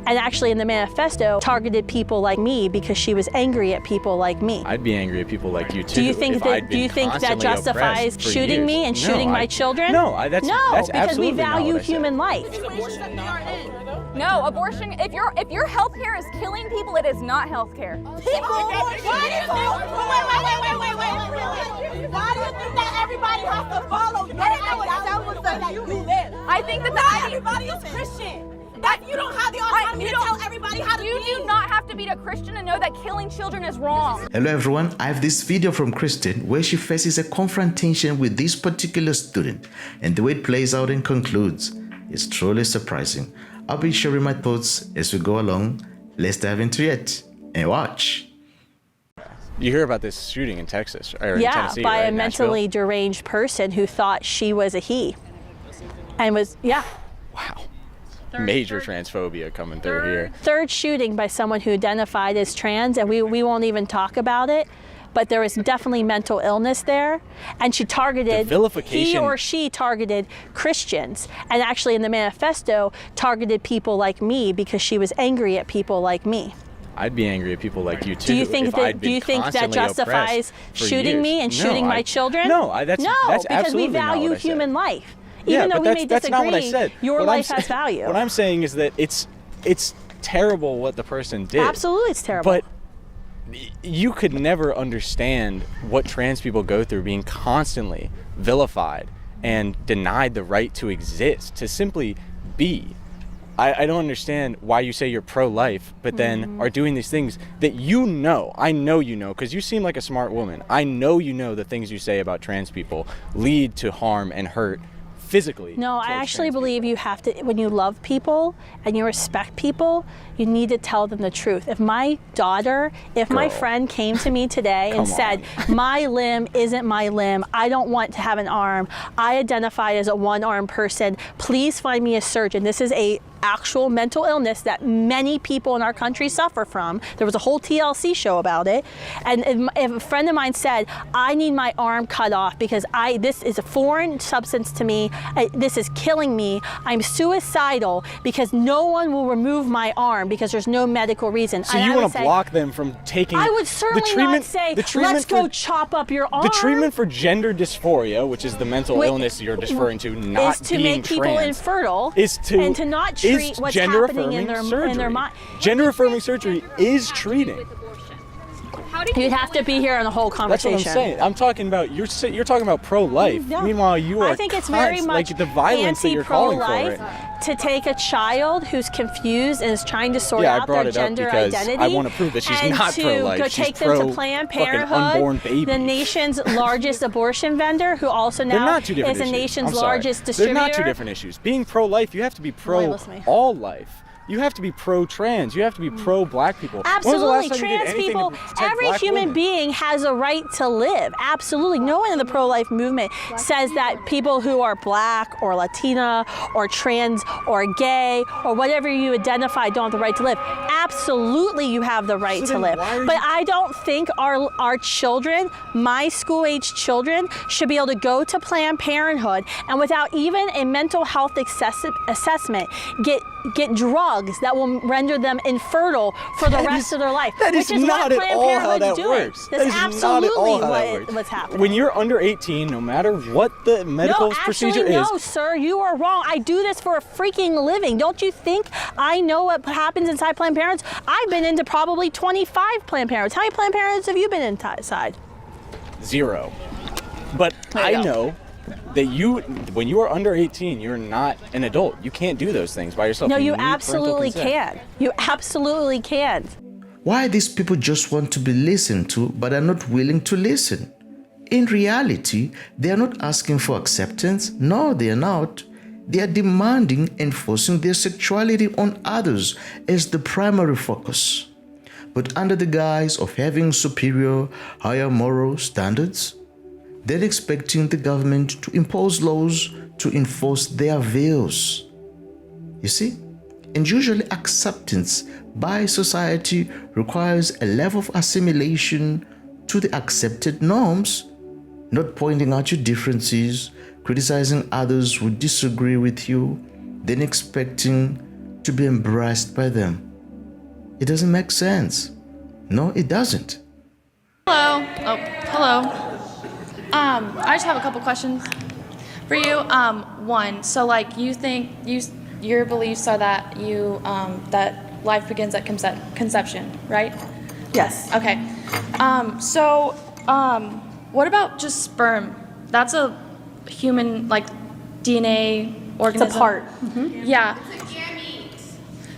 and actually in the manifesto targeted people like me because she was angry at people like me. I'd be angry at people like you too. Do you think that justifies shooting me and shooting my children? No, that's because we value human life. No, abortion. If your health care is killing people, it is not health care. Why do you think that everybody has to follow your ideology? I think that everybody is Christian. That you don't have the autonomy to tell everybody how to be. You do not have to be a Christian to know that killing children is wrong. Hello everyone, I have this video from Kristan where she faces a confrontation with this particular student, and the way it plays out and concludes is truly surprising. I'll be sharing my thoughts as we go along. Let's dive into it and watch. You hear about this shooting in Texas, or in Tennessee, by right? a mentally deranged person who thought she was a he. And was, Wow. Major transphobia coming through here. Third shooting by someone who identified as trans, and we won't even talk about it, but there was definitely mental illness there, and she targeted, he or she targeted Christians, and actually in the manifesto targeted people like me because she was angry at people like me. I'd be angry at people like you too. Do you think that justifies shooting me and shooting my children? No, that's because we value human life. Even though we may disagree, that's not what I said. Your life has value. What I'm saying is that it's terrible what the person did. Absolutely, it's terrible. But you could never understand what trans people go through, being constantly vilified and denied the right to exist, to simply be. I don't understand why you say you're pro-life, but then are doing these things that I know you know, because you seem like a smart woman. I know you know the things you say about trans people lead to harm and hurt physically. No, I actually believe you have to, when you love people and you respect people, you need to tell them the truth. If my friend came to me today and said, my limb isn't my limb, I don't want to have an arm, I identify as a one-armed person, please find me a surgeon. This is a actual mental illness that many people in our country suffer from. There was a whole TLC show about it. And if a friend of mine said, I need my arm cut off because this is a foreign substance to me, this is killing me, I'm suicidal because no one will remove my arm because there's no medical reason. So you want to block them from taking I would certainly not say, let's go chop up your arm. The treatment for gender dysphoria, which is the mental illness you're referring to, not is to make people infertile, and to not treat what's happening in their mind. Gender-affirming surgery is treating. You'd have to be here on the whole conversation. That's what I'm saying. I'm talking about, you're talking about pro-life. No. Meanwhile, you are I think it's very much like the violence that you're calling for right now. To take a child who's confused and is trying to sort out their gender identity. I want to prove that she's not pro-life. And to take them to Planned Parenthood, the nation's largest abortion vendor, who also now is the nation's largest distributor. They're not two different issues. Being pro-life, you have to be pro-all life. You have to be pro-trans. You have to be pro-black people. Absolutely. Trans people, every human being has a right to live. Absolutely. No one in the pro-life movement says that people who are black or Latina or trans or gay or whatever you identify don't have the right to live. Absolutely you have the right to live. But I don't think our children, my school-age children, should be able to go to Planned Parenthood and without even a mental health assessment get drugs that will render them infertile for the rest of their life. That is not at all how that works. That's absolutely what's happening. When you're under 18, no matter what the medical procedure is. No, sir, you are wrong. I do this for a freaking living. Don't you think I know what happens inside Planned Parenthood? I've been into probably 25 Planned Parenthoods. How many Planned Parenthoods have you been inside? 0. But I know that when you are under 18, you're not an adult. You can't do those things by yourself. No, you absolutely can. You absolutely can. Why these people just want to be listened to but are not willing to listen? In reality, they are not asking for acceptance. No, they are not. They are demanding and forcing their sexuality on others as the primary focus. But under the guise of having superior, higher moral standards, they're expecting the government to impose laws to enforce their views. You see? And usually acceptance by society requires a level of assimilation to the accepted norms, not pointing out your differences, criticizing others who disagree with you, then expecting to be embraced by them. It doesn't make sense. No, it doesn't. Hello. Oh, hello. I just have a couple questions for you. One, so like you think your beliefs are that that life begins at conception, right? Yes. Okay. What about just sperm? That's a human like DNA organism. It's a part. Yeah.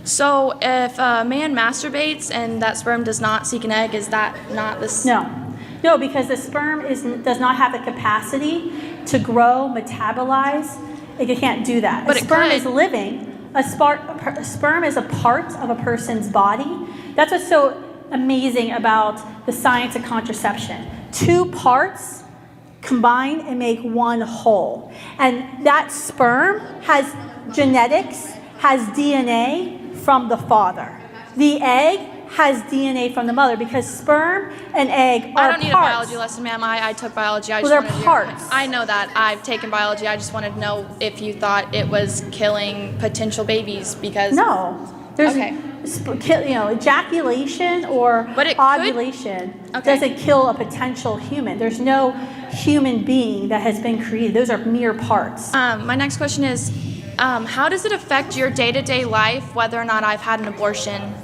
So if a man masturbates and that sperm does not seek an egg, is that not this? No, because the sperm does not have the capacity to grow, metabolize. It can't do that. But a sperm is living. A sperm is a part of a person's body. That's what's so amazing about the science of contraception. Two parts combine and make one whole. And that sperm has genetics, has DNA from the father. The egg has DNA from the mother because sperm and egg are parts. I don't need a biology lesson, ma'am. I took biology. They're parts. I know that. I've taken biology. I just wanted to know if you thought it was killing potential babies because... No. There's, okay. Ejaculation or ovulation doesn't kill a potential human. There's no human being that has been created. Those are mere parts. My next question is, how does it affect your day-to-day life whether or not I've had an abortion?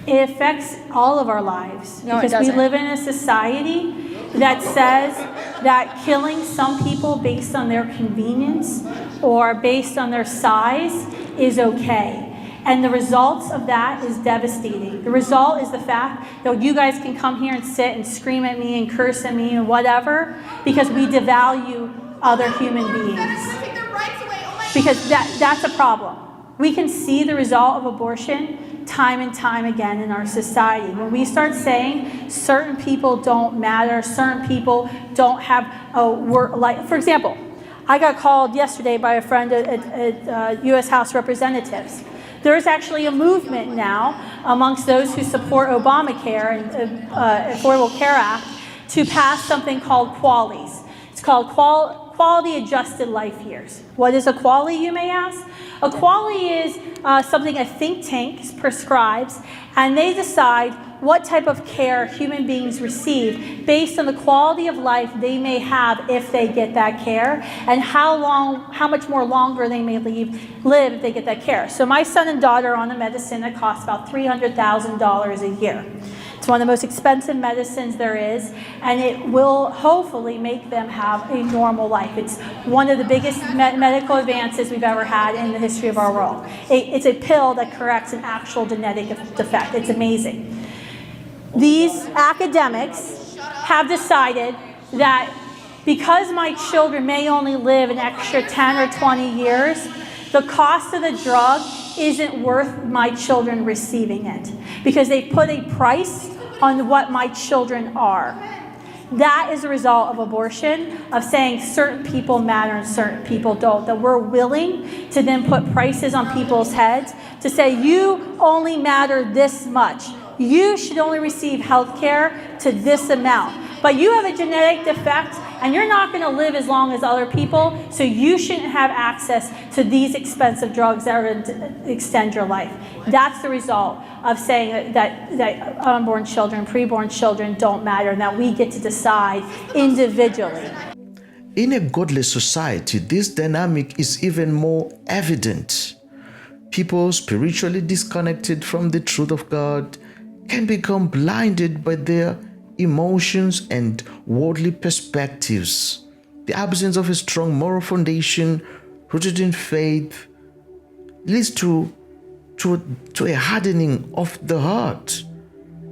It affects all of our lives. No, because it doesn't. we live in a society that says that killing some people based on their convenience or based on their size is okay. And the results of that is devastating. The result is the fact that you guys can come here and sit and scream at me and curse at me and whatever because we devalue other human beings. Because that's a problem. We can see the result of abortion time and time again in our society. When we start saying certain people don't matter, certain people don't have a work, like, for example, I got called yesterday by a friend at U.S. House Representatives. There's actually a movement now amongst those who support Obamacare and Affordable Care Act to pass something called QALYs. It's called Quality Adjusted Life Years. What is a QALY, you may ask? A QALY is something a think tank prescribes, and they decide what type of care human beings receive based on the quality of life they may have if they get that care, and how much more longer they may live if they get that care. So my son and daughter are on a medicine that costs about $300,000 a year. It's one of the most expensive medicines there is, and it will hopefully make them have a normal life. It's one of the biggest medical advances we've ever had in the history of our world. It's a pill that corrects an actual genetic defect. It's amazing. These academics have decided that because my children may only live an extra 10 or 20 years, the cost of the drug isn't worth my children receiving it because they put a price on what my children are. That is a result of abortion, of saying certain people matter and certain people don't, that we're willing to then put prices on people's heads to say you only matter this much. You should only receive health care to this amount. But you have a genetic defect and you're not going to live as long as other people, so you shouldn't have access to these expensive drugs that are going to extend your life. That's the result of saying that unborn children, preborn children don't matter and that we get to decide individually. In a godless society, this dynamic is even more evident. People spiritually disconnected from the truth of God can become blinded by their emotions and worldly perspectives. The absence of a strong moral foundation rooted in faith leads to a hardening of the heart.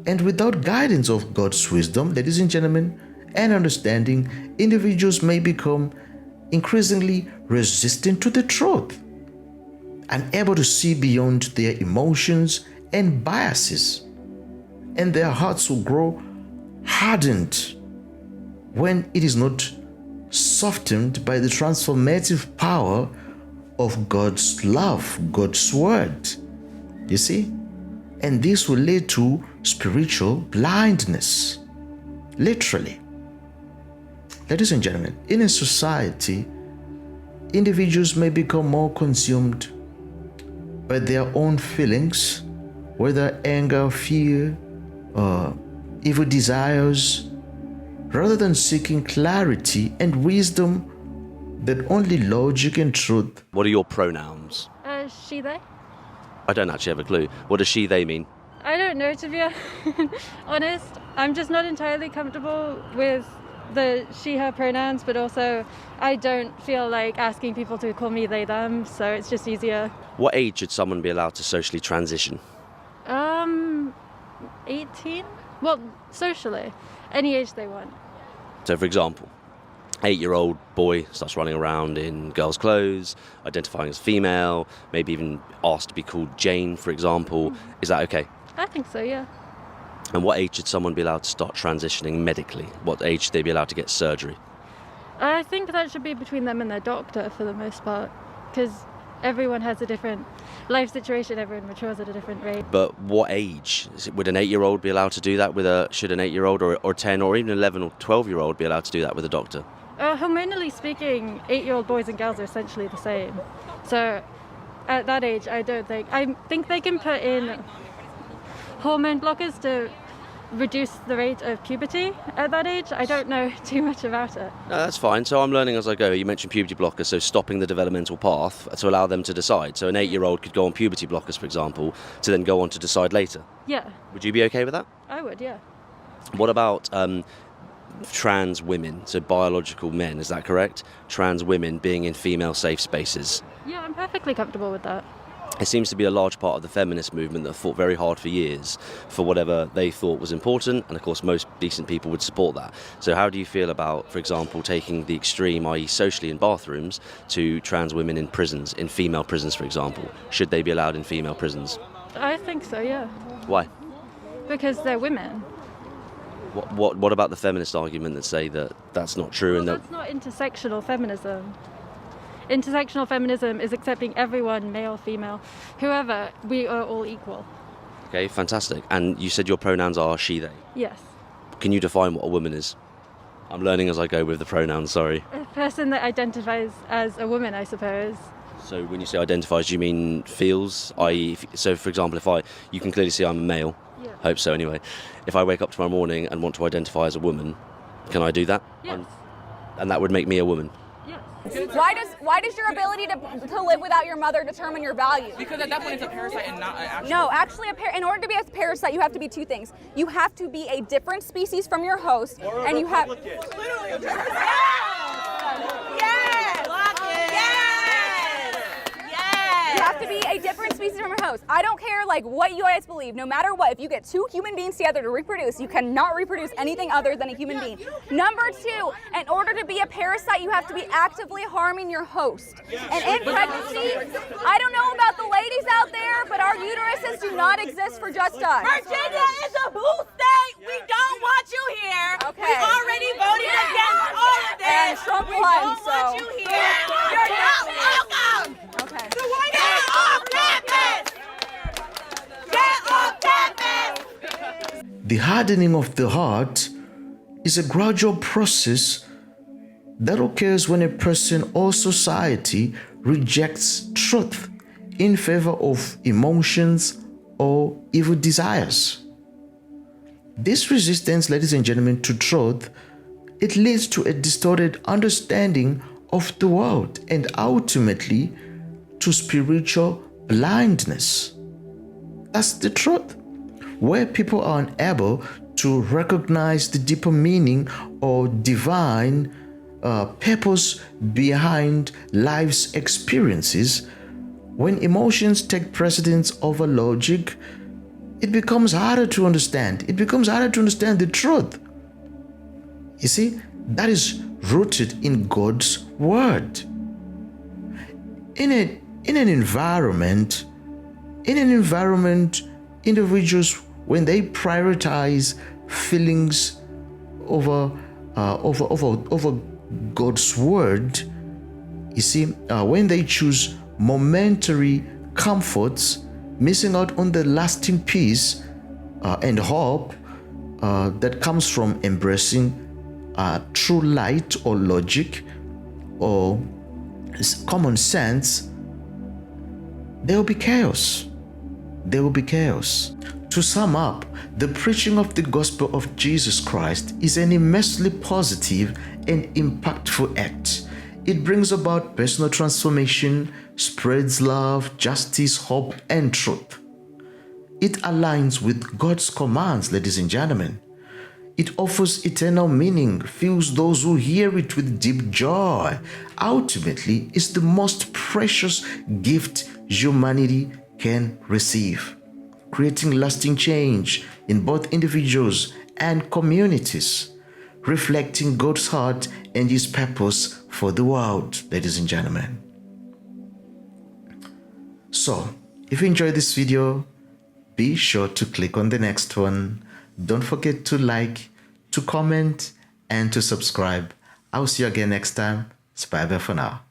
And without guidance of God's wisdom, ladies and gentlemen, and understanding, individuals may become increasingly resistant to the truth, unable to see beyond their emotions and biases. And their hearts will grow hardened when it is not softened by the transformative power of God's love, God's word. You see? And this will lead to spiritual blindness. Literally. Ladies and gentlemen, in a society, individuals may become more consumed by their own feelings, whether anger, fear, evil desires, rather than seeking clarity and wisdom that only logic and truth. What are your pronouns? She, they. I don't actually have a clue. What does she, they mean? I don't know, to be honest. I'm just not entirely comfortable with the she, her pronouns, but also I don't feel like asking people to call me they, them, so it's just easier. What age should someone be allowed to socially transition? 18? Well, socially. Any age they want. So, for example, 8-year-old boy starts running around in girls' clothes, identifying as female, maybe even asked to be called Jane, for example. Is that okay? I think so, yeah. And what age should someone be allowed to start transitioning medically? What age should they be allowed to get surgery? I think that should be between them and their doctor for the most part, because everyone has a different life situation, everyone matures at a different rate. But what age? Would an 8-year-old be allowed to do that should an 8-year-old or 10 or even 11 or 12-year-old be allowed to do that with a doctor? Hormonally speaking, 8-year-old boys and girls are essentially the same. So at that age, I think they can put in hormone blockers to reduce the rate of puberty at that age. I don't know too much about it. No, that's fine. So I'm learning as I go. You mentioned puberty blockers, so stopping the developmental path to allow them to decide. So an 8-year-old could go on puberty blockers, for example, to then go on to decide later. Yeah. Would you be okay with that? I would, yeah. What about trans women, so biological men, is that correct? Trans women being in female safe spaces. Yeah, I'm perfectly comfortable with that. It seems to be a large part of the feminist movement that fought very hard for years for whatever they thought was important, and of course most decent people would support that. So how do you feel about, for example, taking the extreme, i.e. socially in bathrooms, to trans women in prisons, in female prisons, for example? Should they be allowed in female prisons? I think so, yeah. Why? Because they're women. What about the feminist argument that say that that's not true? Well, and that's not intersectional feminism. Intersectional feminism is accepting everyone, male, female, whoever, we are all equal. Okay, fantastic. And you said your pronouns are she, they. Yes. Can you define what a woman is? I'm learning as I go with the pronouns, sorry. A person that identifies as a woman, I suppose. So when you say identifies, do you mean feels? I.e., so for example, you can clearly see I'm a male. Yeah. Hope so anyway. If I wake up tomorrow morning and want to identify as a woman, can I do that? Yes. And that would make me a woman? Yes. Why does your ability to live without your mother determine your value? Because at that point it's a parasite and not an actual. No, actually, in order to be a parasite, you have to be two things. You have to be a different species from your host, and you have. Literally a parasite. Yes! Yes! Yes! You have to be a different species from your host. I don't care what you guys believe. No matter what, if you get two human beings together to reproduce, you cannot reproduce anything other than a human being. Number two, in order to be a parasite, you have to be actively harming your host. And in pregnancy, I don't know about the ladies out there, but our uteruses do not exist for just us. Virginia is a blue state. We don't want you here. Okay. We already voted against all of this. And Trump we won, don't want so. you here. You're not welcome. Okay. Get off campus. Get off campus. The hardening of the heart is a gradual process that occurs when a person or society rejects truth in favor of emotions or evil desires. This resistance, ladies and gentlemen, to truth, it leads to a distorted understanding of the world and ultimately to spiritual blindness. That's the truth. Where people are unable to recognize the deeper meaning or divine purpose behind life's experiences, when emotions take precedence over logic, it becomes harder to understand. It becomes harder to understand the truth. You see, that is rooted in God's word. In an environment, individuals, when they prioritize feelings over God's word, you see, when they choose momentary comforts, missing out on the lasting peace and hope that comes from embracing true light or logic or common sense, there will be chaos. There will be chaos. To sum up, the preaching of the gospel of Jesus Christ is an immensely positive and impactful act. It brings about personal transformation, spreads love, justice, hope, and truth. It aligns with God's commands, ladies and gentlemen. It offers eternal meaning, fills those who hear it with deep joy. Ultimately, it's the most precious gift humanity can receive, creating lasting change in both individuals and communities, reflecting God's heart and His purpose for the world, ladies and gentlemen. So, if you enjoyed this video, be sure to click on the next one. Don't forget to like, to comment, and to subscribe. I'll see you again next time. Bye bye for now.